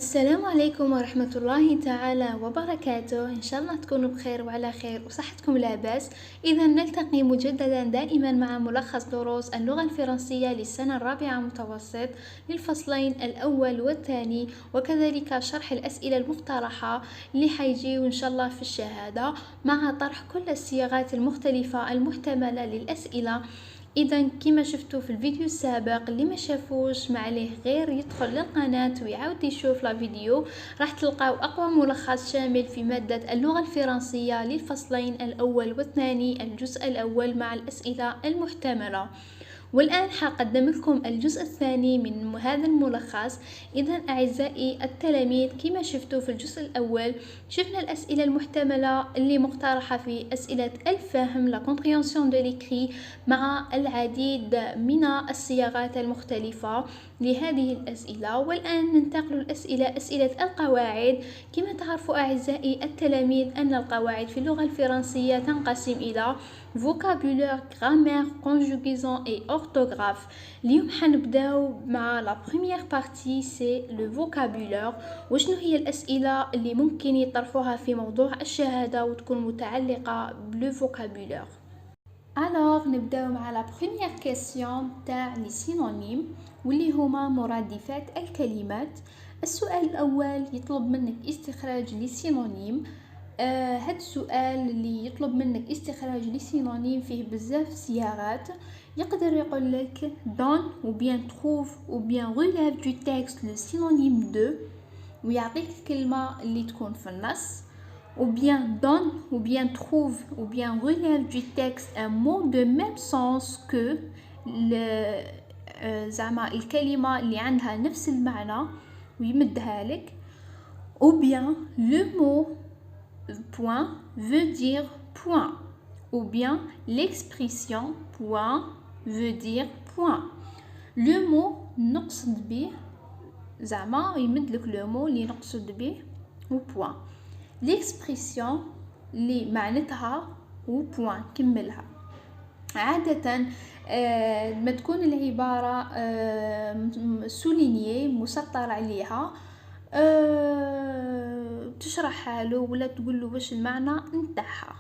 السلام عليكم ورحمة الله تعالى وبركاته. إن شاء الله تكونوا بخير وعلى خير وصحتكم لاباس. إذا نلتقي مجددا دائما مع ملخص دروس اللغة الفرنسية للسنة الرابعة متوسط للفصلين الأول والثاني، وكذلك شرح الأسئلة المقترحة اللي حيجيو إن شاء الله في الشهادة مع طرح كل الصياغات المختلفة المحتملة للأسئلة. اذا كما شفتوا في الفيديو السابق، اللي ما شافوش ما عليه غير يدخل للقناة ويعاود يشوف لا فيديو، راح تلقاو اقوى ملخص شامل في مادة اللغة الفرنسية للفصلين الاول والثاني، الجزء الاول مع الاسئلة المحتملة. والآن حقدم لكم الجزء الثاني من هذا الملخص. إذا أعزائي التلاميذ، كما شفتوا في الجزء الأول شفنا الأسئلة المحتملة اللي مقترحة في أسئلة الفهم la compréhension de l'écrit مع العديد من الصياغات المختلفة لهذه الأسئلة. والآن ننتقل الأسئلة أسئلة القواعد. كما تعرفوا أعزائي التلاميذ أن القواعد في اللغة الفرنسية تنقسم إلى vocabulaire, grammaire, conjugaison et orthographe. اليوم حنبداو مع la première partie c'est le vocabulaire. وشنو هي الأسئلة اللي ممكن يطرحوها في موضوع الشهادة وتكون متعلقة بالفوكابولير. Alors نبداو مع la première question تاع les synonymes واللي هما مرادفات الكلمات. السؤال الأول يطلب منك استخراج لي سينونيم. هاد السؤال اللي يطلب منك استخراج لي سينونيم فيه بزاف صياغات. يقدر يقول لك donne ou bien trouve ou bien relève du texte le synonyme de، ويعطيك الكلمة اللي تكون في النص. ou bien donne ou bien trouve ou bien relève du texte un mot de même sens que زعما الكلمة اللي عندها نفس المعنى ويمدها لك. ou bien le mot point veut dire point ou bien l'expression point veut dire point. le mot نقصد به زعما يمدلك le mot اللي نقصد به و point. l'expression اللي معناتها و point كملها. عادة ما تكون العبارة سولينيي مسطر عليها، تشرحها له ولا تقول له واش المعنى نتاعها.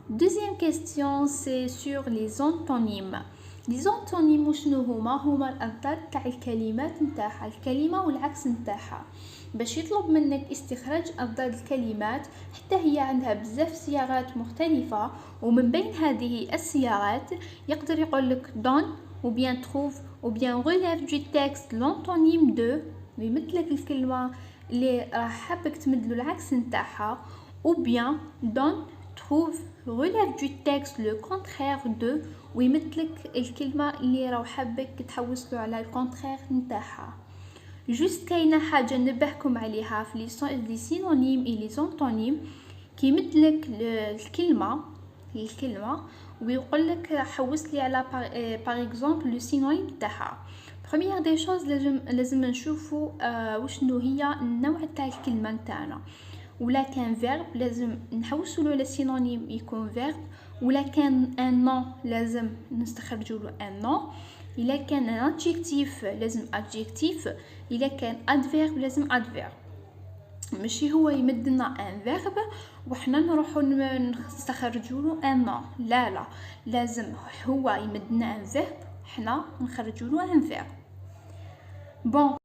deuxième question c'est sur les antonymes. les antonymes شنو هما الأضداد تاع الكلمات نتاعها، الكلمة والعكس نتاعها. باش يطلب منك استخراج أضداد الكلمات، حتى هي عندها بزاف صياغات مختلفة، ومن بين هذه الصياغات يقدر يقول لك donne ou bien trouve ou bien relève du texte l'antonyme de، ويمدلك الكلمة اللي راح حابك تمدلو العكس نتاعها. ou bien donne trouve relève du texte le contraire de، ويمدلك الكلمة اللي راح حابك تحوسلو على الكونترير نتاعها. جوست كاينه حاجه نبهكم عليها في لي سينونيم اي لي زونتونيم. كيمدلك الكلمه ويقول لك حوس لي على باغ اكزومبل لو سينونيم تاعها. بروميير دي شوز لازم نشوفوا وشنو هي النوع تاع الكلمه نتاعنا. ولا كان فيرب لازم نحوسوا له للسينونيم يكون فيرب، ولا كان ان نون لازم نستخرجوا له ان نون، إلا كان adjectif لازم adjectif، إلا كان adverb لازم adverb. ماشي هو يمدنا un verb وحنا نروحو نستخرجوله un nom، لا لازم هو يمدنا un verb حنا نخرجوله un verb. bon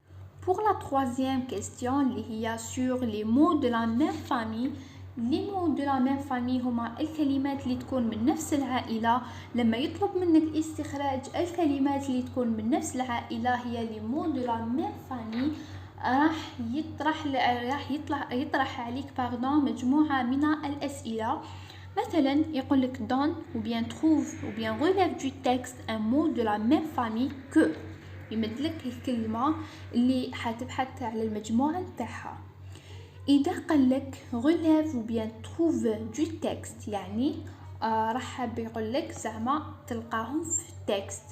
pour la troisième question اللي هي sur les mots de la même famille. les mots de la même famille هما الكلمات اللي تكون من نفس العائلة. لما يطلب منك استخراج الكلمات اللي تكون من نفس العائلة هي les mots de la même famille، راح يطرح عليك مجموعة من الأسئلة. مثلا يقول لك donne ou bien trouve ou bien relève du texte un mot de la même famille que، يمدلك الكلمة اللي حتبحث على المجموعة نتاعها. إذا قال لك relève ou bien trouve du texte يعني راح بيقول لك زعما تلقاهم في التكست.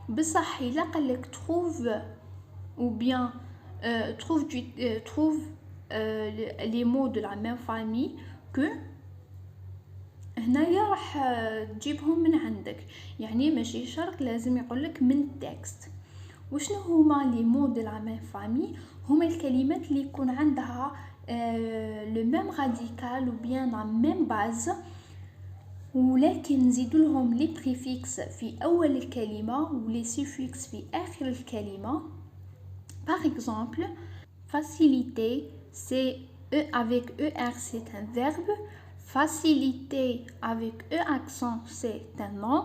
بصح إذا قال لك trouve ou bien trouve les mots de la même famille que، هنايا راح تجيبهم من عندك، يعني ماشي شرط لازم يقول لك من التكست. وشنو هما لي مو دو لا ميم فامي؟ هما الكلمات اللي يكون عندها le même radical ou bien la même base ولكن نزيدو لهم لي بريفيكس في أول الكلمة ولي سوفيكس في آخر الكلمة. Par exemple, faciliter, c'est E avec ER, c'est un verbe. Faciliter avec E accent, c'est un nom.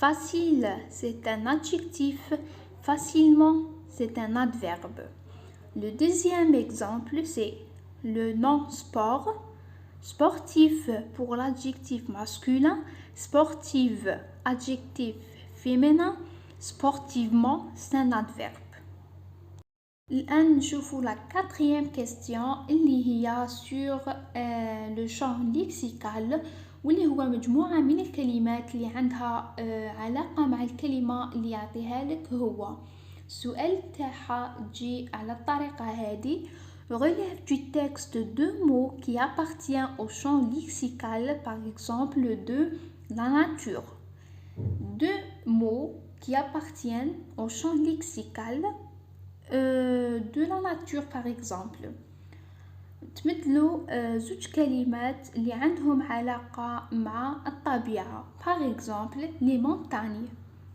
Facile, c'est un adjectif. Facilement, c'est un adverbe. Le deuxième exemple, c'est le nom sport. Sportif pour l'adjectif masculin. Sportive, adjectif féminin. Sportivement, c'est un adverbe. الآن نشوفوا la quatrième question اللي هي sur le champ lexical واللي هو مجموعة من الكلمات اللي عندها علاقة مع الكلمة اللي يعطيها لك هو. السؤال تاعها تجي على الطريقة هذه: relève du texte deux mots qui appartiennent au champ lexical, par exemple de la nature. Deux mots qui appartiennent au champ lexical de la nature par exemple. تمثلوا زوج كلمات اللي عندهم علاقة مع الطبيعة. par exemple les montagnes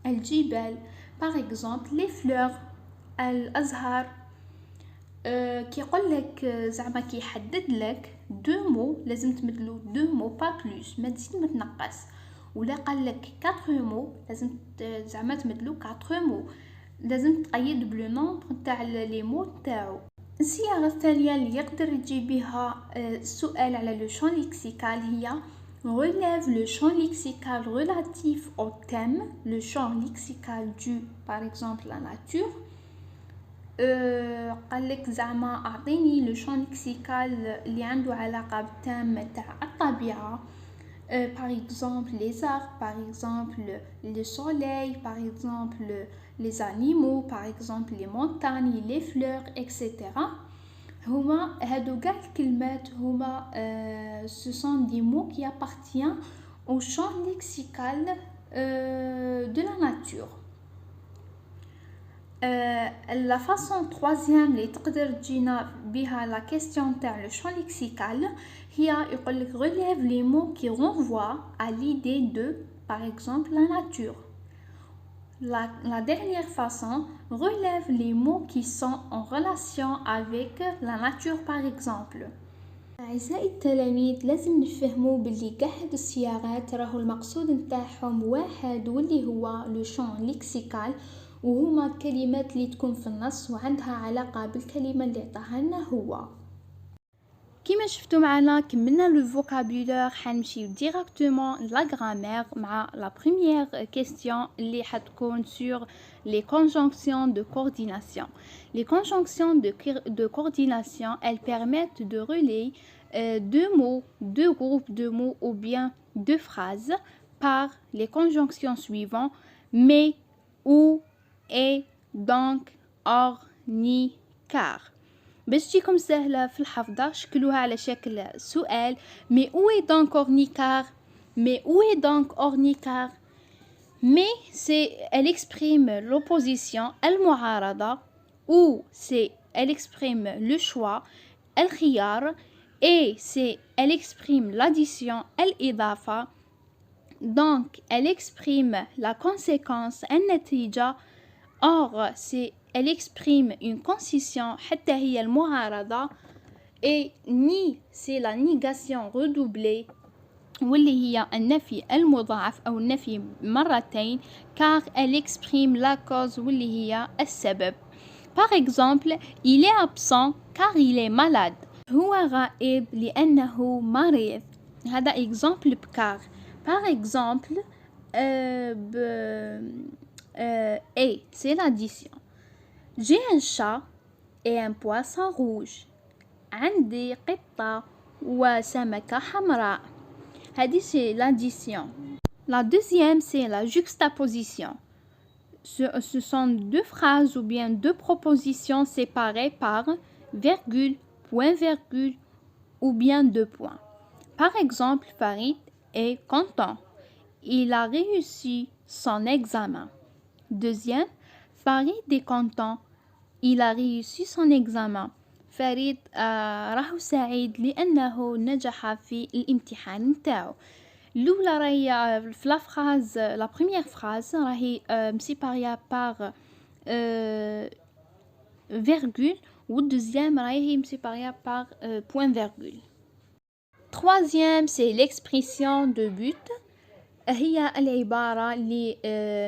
الجبال. par exemple les fleurs الأزهار. كي يقول لك زعما كي يحدد لك دو مو لازم تمثلوا دو مو با بلوس، ما تزيد ما تنقص. ولا قال لك 4 مو لازم زعما تمثلوا 4 مو، لازم تقيد بلو نومبر تاع لي مو تاعو. الصيغه الثانيه اللي يقدر يجي بها السؤال على لو شون ليكسيكال هي relève le champ lexical relatif au thème, le champ lexical du par exemple la nature. قال لك زعما اعطيني لو شون ليكسيكال اللي عنده علاقه بالتام تاع الطبيعه. par exemple les arbres, par exemple le soleil, par exemple les animaux, par exemple les montagnes, les fleurs, etc. هما هادو كاع الكلمات هما ce sont des mots qui appartiennent au champ lexical de la nature. La façon troisième اللي تقدر تجينا بها la question تاع le champ lexical هي يقول لك relève les mots qui renvoient à l'idée de par exemple la nature. La dernière façon relève les mots qui sont en relation avec la nature par exemple. أعزائي التلاميذ لازم نفهموا باللي كاع هاد الصياغات راهو المقصود نتاعهم واحد واللي هو لو شون ليكسيكال، وهما الكلمات اللي تكون في النص وعندها علاقة بالكلمة اللي عطاها لنا هو. كيما شفتوا معنا كملنا لو فوكابولير، حنمشيو ديريكتومون لا غرامير مع لا بروميير كيستيون اللي حتكون سور les conjonctions de coordination. Les conjonctions de coordination, elles permettent de relier deux mots, deux groupes de mots ou bien deux phrases par les conjonctions suivantes mais, ou, et, donc, or, ni, car. باش تجيكم سهلة في الحفظة شكلوها على شكل سؤال: mais où est donc or ni car? mais où est donc or ni car? mais elle exprime l'opposition المعارضة، ou elle exprime le choix الخيار، et elle exprime l'addition الإضافة. donc elle exprime la conséquence النتيجة. or elle exprime une concision حتى هي المعارضة. et ni c'est la négation redoublée واللي هي النفي المضاعف أو النفي مرتين، car elle exprime la cause واللي هي السبب. par exemple il est absent car il est malade. هو غائب لأنه مريض. هذا exemple بكار. par exemple et c'est l'addition. j'ai un chat et un poisson rouge. عندي قطة وسمكة حمراء. هذه c'est l'addition. La deuxième c'est la juxtaposition. Ce sont deux phrases ou bien deux propositions séparées par virgule, point virgule ou bien deux points. Par exemple, Farid est content. Il a réussi son examen. Deuxième, Farid est content. il a réussi son examen. فريد راهو سعيد لأنه نجح في الامتحان نتاعو. الأولى راهي في لا فراز لا بروميير فراز راهي مسيباريا باغ virgule والدوزيام راهي مسيباريا باغ point virgule. Troisième c'est l'expression de but. هي العبارة اللي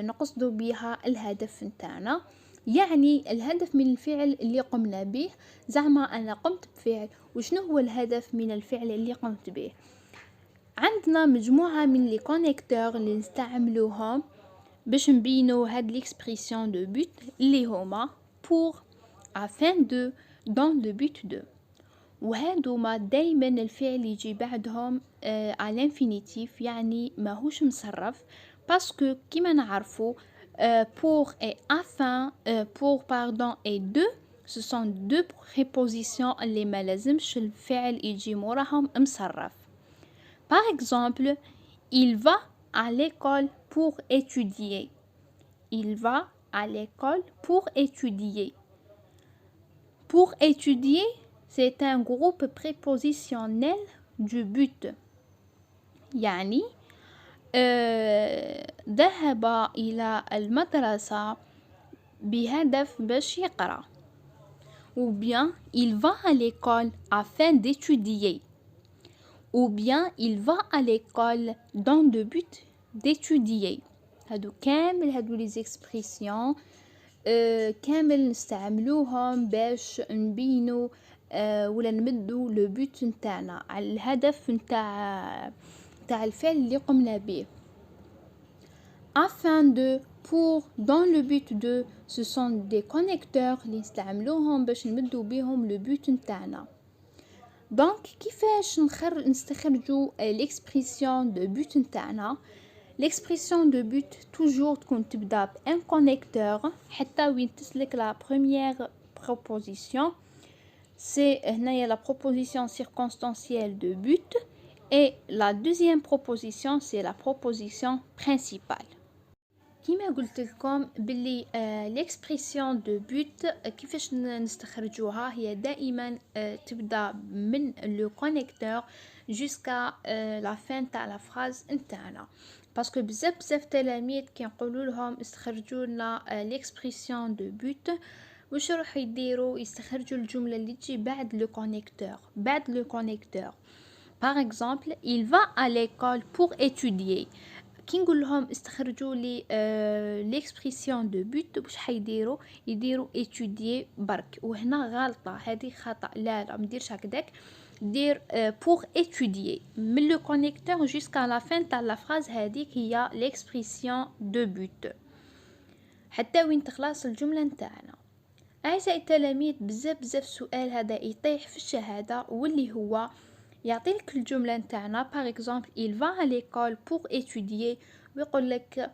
نقصد بها الهدف نتاعنا، يعني الهدف من الفعل اللي قمنا به. زعما أنا قمت بفعل، وشنو هو الهدف من الفعل اللي قمت به؟ عندنا مجموعة من لي كونيكتور اللي نستعملوهم باش نبينو هاد l'expression de but اللي هما pour, afin de, dans le but de. وهادوما دايما الفعل يجي بعدهم على الانفينيتيف، يعني ماهوش مصرف، باسكو كيما نعرفو pour et afin pour pardon et de ce sont deux prépositions اللي ما لازمش الفعل يجي موراهم مصرف. Par exemple, il va à l'école pour étudier. Il va à l'école pour étudier. Pour étudier, c'est un groupe prépositionnel du but. يعني ذهب إلى المدرسة بهدف باش يقرأ. Ou bien, il va à l'école afin d'étudier. Ou bien, il va à l'école dans le but d'étudier. هادو كامل هادو les expressions كامل نستعملوهم باش نبينو ولا نمدو لو بوت نتاعنا على الهدف نتاع الفعل اللي قمنا به. afin de, pour, dans le but de ce sont des connecteurs اللي نستعملوهم باش نمدو بيهم لو بوت نتاعنا. دونك كيفاش نستخرجو l'expression de but نتاعنا؟ l'expression de but toujours تكون تبدا بان كونيكتور حتى وين تسلك لا première proposition. C'est هنايا la proposition circonstancielle de but et la deuxième proposition c'est la proposition principale. كيما قلت لكم باللي l'expression de but كيفاش نستخرجوها هي دائما تبدا من le connecteur jusqu'à la fin تاع la phrase نتاعنا، باسكو بزاف تلاميذ كينقولوا لهم استخرجوا لنا l'expression de but، واش راح يديروا؟ يستخرجوا الجمله اللي تجي بعد لو كونيكتور. par exemple il va à l'école pour étudier. كي نقول لهم استخرجوا لي l'expression de but واش حيديروا؟ يديروا étudier برك، وهنا غلطه، هذه خطا، لا مديرش هكذاك، دير pour étudier من le connecteur jusqu'à la fin تاع la phrase، هذيك هي l'expression de but حتى وين تخلص الجمله نتاعنا. أعزائي التلاميذ بزاف سؤال هذا يطيح في الشهادة، واللي هو يعطيلك الجملة نتاعنا par exemple il va à l'école pour étudier، ويقول لك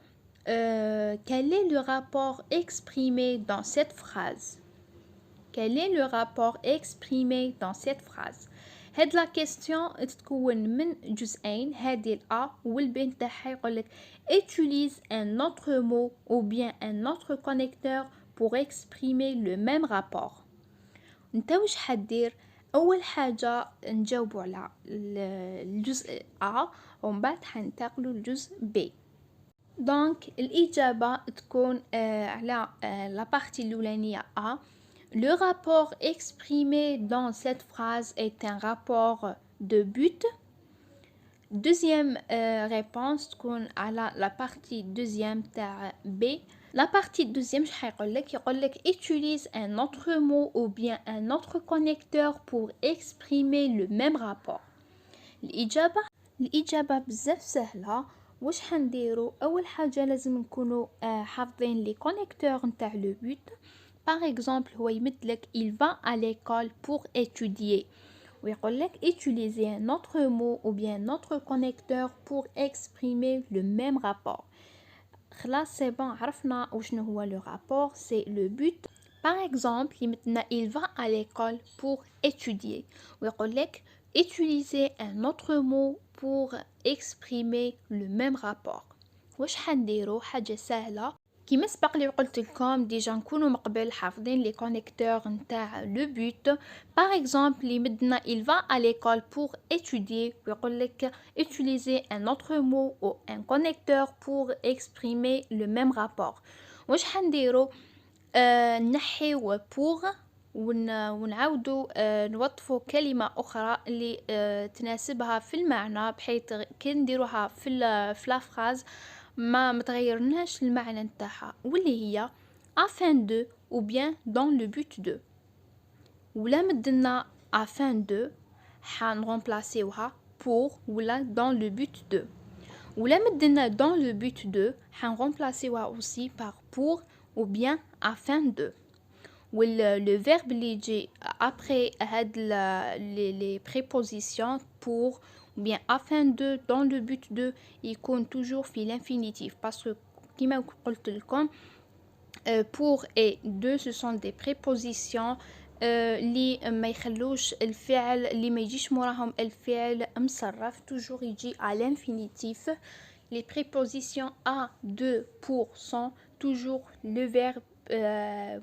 quel est le rapport exprimé dans cette phrase. quel est le rapport exprimé dans cette phrase. هاد لا كيستيون تتكون من جزئين، هذه الأ والبي نتاعها يقول لك utilise un autre mot ou bien un autre connecteur pour exprimer le même rapport. انت واش حدير؟ اول حاجه نجاوبوا على الجزء A ومن بعد حننتقلوا للجزء B. دونك الاجابه تكون على لا بارتي الاولانيه A. Le rapport exprimé dans cette phrase est un rapport de but. Deuxième réponse تكون على la partie deuxième تاع B. La partie deuxième يقول لك utilise un autre mot ou bien un autre connecteur pour exprimer le même rapport. الإجابة بزاف سهلة. واش حنديرو؟ أول حاجة لازم نكونوا حافظين لي كونيكتور نتاع لو بوت. par exemple هو يمدلك il va à l'école pour étudier، ويقول لك utiliser un autre mot ou bien un autre connecteur pour exprimer le même rapport. خلاص سي بون، عرفنا وشنو هو لو رابور، سي لو بوت. par exemple يمتنا il va à l'école pour étudier، ويقول لك utiliser un autre mot pour exprimer le même rapport. واش حنديرو؟ حاجه سهله، كيما سبق لي قلت لكم ديجا نكونوا مقبل حافظين لي كونيكتور نتاع لو بوت. باغ اكزومبل يمدنا il va à l'école pour étudier ويقول لك utiliser un autre mot ou un connecteur pour exprimer le même rapport. واش حنديرو؟ نحيو pour ونعاودو نوظفو كلمة أخرى اللي تناسبها في المعنى، بحيث كي نديروها في لافراز ما متغيرناش المعنى نتاعها، واللي هي afin de ou bien dans le but de. ولا مدلنا afin de حنغمبلاسيوها pour ولا dans le but de. ولا مدلنا dans le but de حنغمبلاسيوها aussi par pour ou bien afin de. le verbe اللي يجي après هاد les prépositions pour ou bien afin de dans le but de يكون toujours في l'infinitif parce que كما قلت لكم pour et de ce sont des prépositions اللي ما يخلوش الفعل اللي ما يجيش موراهم الفعل مصرف toujours يجي à l'infinitif. les prépositions à, de, pour sont toujours le verbe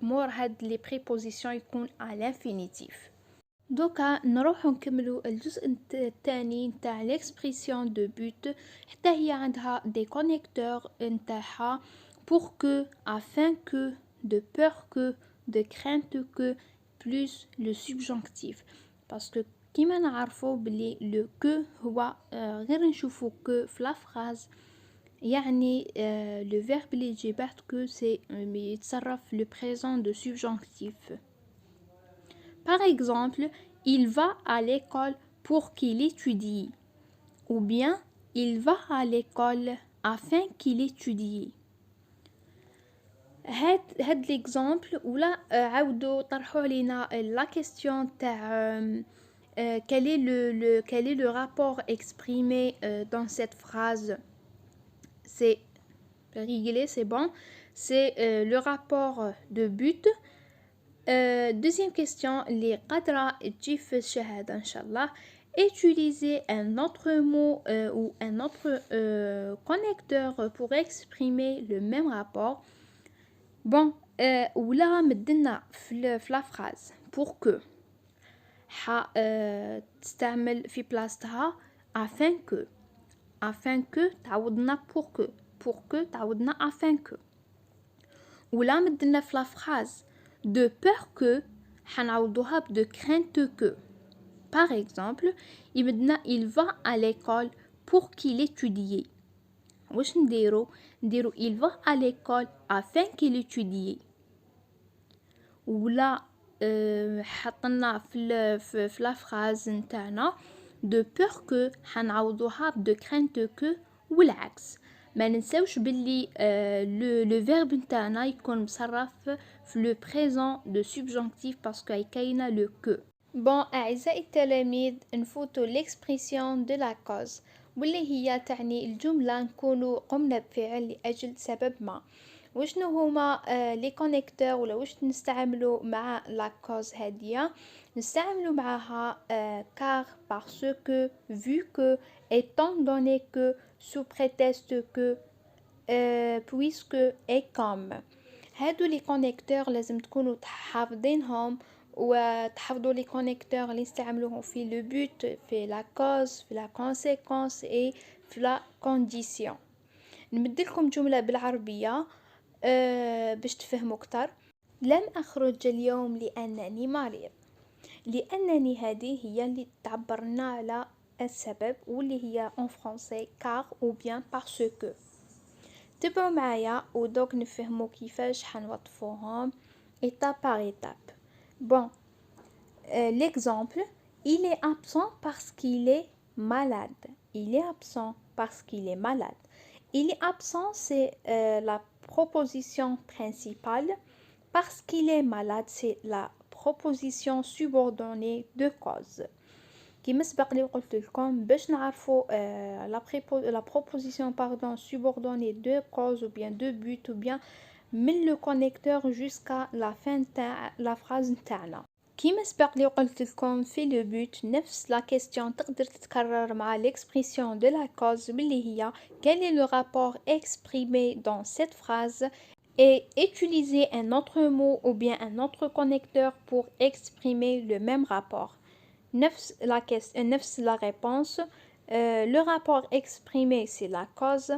مور هاد لي بريبوزيسيون يكون على انفينيتيف. دوكا نروحو نكملو الجزء الثاني نتاع ليكسبريسيون دو بوت، حتى هي عندها دي كونيكتور نتاعها pour que, afin que, de peur que, de crainte que, plus le subjonctif. parce que كيما نعرفو بلي لو que هو غير نشوفو que في لا فراز يعني le verbe اللي يجي بعد que c'est يتصرف le présent de subjonctif. par exemple il va à l'école pour qu'il étudie ou bien il va à l'école afin qu'il étudie. هاد l'exemple ولا عاودوا طرحوا علينا la question تاع quel est le rapport exprimé dans cette phrase. c'est réglé, c'est bon, c'est le rapport de but. deuxième question اللي قادرة تجي في الشهادة إن شاء الله. utiliser un autre mot ou un autre connecteur pour exprimer le même rapport. bon ولا مدلنا في la phrase pour que تستعمل في بلاصتها afin que تعوضنا pour que تعوضنا afin que. ولا مدلنا في la phrase de peur que حنعوضوها de crainte que. par exemple يمدنا il va à l'école pour qu'il étudie. واش نديرو il va à l'école afin qu'il étudie. ولا حطنا في la phrase نتاعنا de peur que حنعوضوها de crainte que والعكس. ما ننساوش باللي le verbe نتاعنا يكون مصرف في le présent de subjonctif parce que كاينه le que. bon أعزائي التلاميذ نفوتوا l'expression de la cause واللي هي تعني الجملة نكونوا قمنا بفعل لأجل سبب ما. وشنو هما لي كونيكتور ولا واش نستعملوا مع لا كوز هادية؟ نستعملوا معها car, parce que, vu que, étant donné que, sous prétexte que, puisque et comme. هادو لي كونيكتور لازم تكونوا حافظينهم وتحفظوا لي كونيكتور اللي نستعملوهم في لو بوت، في لا كوز، في لا كونسيكونس اي في لا كونديسيون. نمدلكم جملة بالعربية باش تفهموا اكتر. لم اخرج اليوم لانني مريض. لانني هذه هي اللي تعبرنا على السبب واللي هي en français car ou bien parce que. تبعوا معايا ودوك نفهموا كيفاش حنوظفوهم étape par étape. bon l'exemple il est absent parce qu'il est malade. il est absent parce qu'il est malade. il est absent c'est la proposition principale. parce qu'il est malade c'est la proposition subordonnée de cause. كما سبق لي قلت لكم باش نعرفوا la proposition pardon subordonnée de cause ou bien de but ou bien من le connecteur jusqu'à la fin تاع la phrase نتاعنا. كما سبق لي قلت لكم في le but نفس la question تقدر تتكرر مع l'expression de la cause باللي هي quel est le rapport exprimé dans cette phrase et utiliser un autre mot ou bien un autre connecteur pour exprimer le même rapport. نفس la réponse. Le rapport exprimé c'est la cause.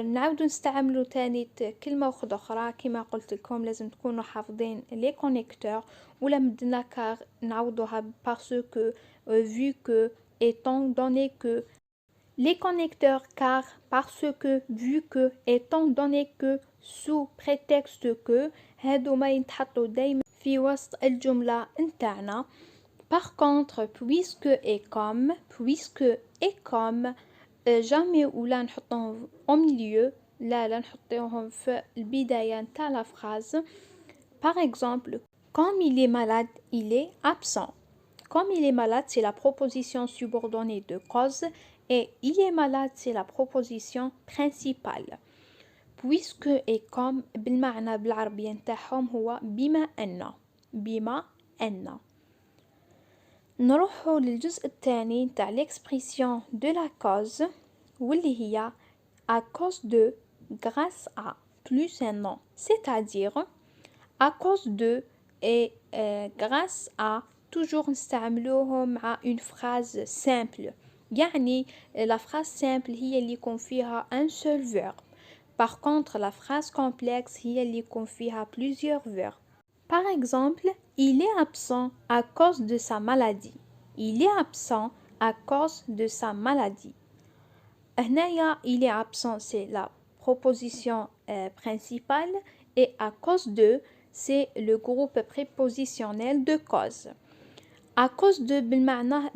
نعاودو نستعملو تاني كلمة أخرى كما قلت لكم لازم تكونوا حافظين les connecteurs ولا مدنا car نعوضوها parce que vu que étant donné que les connecteurs car parce que vu que étant donné que sous prétexte que هادوما ينتحطوا دايما في وسط الجملة نتاعنا. Par contre puisque et comme jamais ولا نحطوهم au milieu لا نحطوهم في البداية نتاع la phrase. Par exemple comme il est malade il est absent. Comme il est malade c'est la proposition subordonnée de cause et il est malade c'est la proposition principale. Puisque et comme بالمعنى بالعربية نتاعهم هو بما أن. نروحوا للجزء الثاني نتاع l'expression de la cause واللي هي à cause de, grâce à, plus un nom, c'est-à-dire à cause de et grâce à toujours نستعملوهم مع une phrase simple. يعني la phrase simple هي اللي يكون فيها un seul verbe. Par contre la phrase complexe هي اللي يكون فيها plusieurs verbes. Par exemple, il est absent à cause de sa maladie. Il est absent à cause de sa maladie. هنايا il est absent c'est la proposition principale et à cause de c'est le groupe prépositionnel de cause. À cause de بالمعنى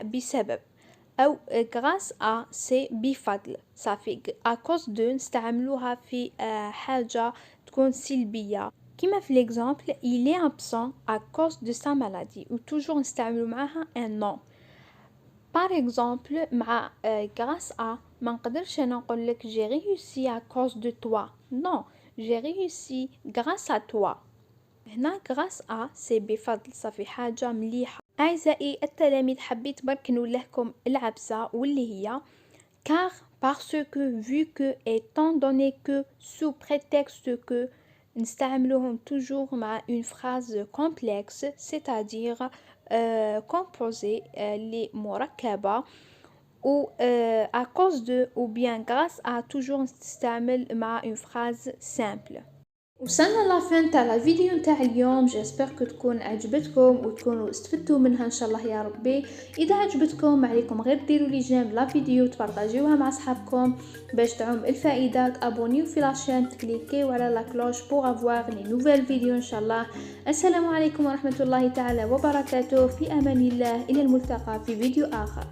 بسبب أو grâce à c'est بفضل. ça fait à cause de نستعملوها في حاجة تكون سلبية كما في l'exemple il est absent à cause de sa maladie ou toujours نستعملو معها un nom. Par exemple مع grâce à ما نقدرش أنا نقول لك j'ai réussi à cause de toi. Non, j'ai réussi grâce à toi. هنا grâce à c'est بفضل صافي حاجة مليحة. أعزائي التلاميذ حبيت برك نولهكم العبسة واللي هي car parce que vu que étant donné que sous prétexte que نستعملوهم toujours مع une phrase complexe c'est-à-dire composée les مركبة ou à cause de ou bien grâce à toujours نستعمل مع une phrase simple. وصلنا لافين تاع لا فيديو نتاع اليوم. جيسبر كو تكون عجبتكم وتكونوا استفدتوا منها ان شاء الله يا ربي. اذا عجبتكم ما عليكم غير ديروا لي جيم لا فيديو تبارطاجيوها مع اصحابكم باش تعم الفائده. ابونيو في لاشين تكليكيو على لا كلوش بور افوار لي نوفيل فيديو ان شاء الله. السلام عليكم ورحمه الله تعالى وبركاته. في امان الله، الى الملتقى في فيديو اخر.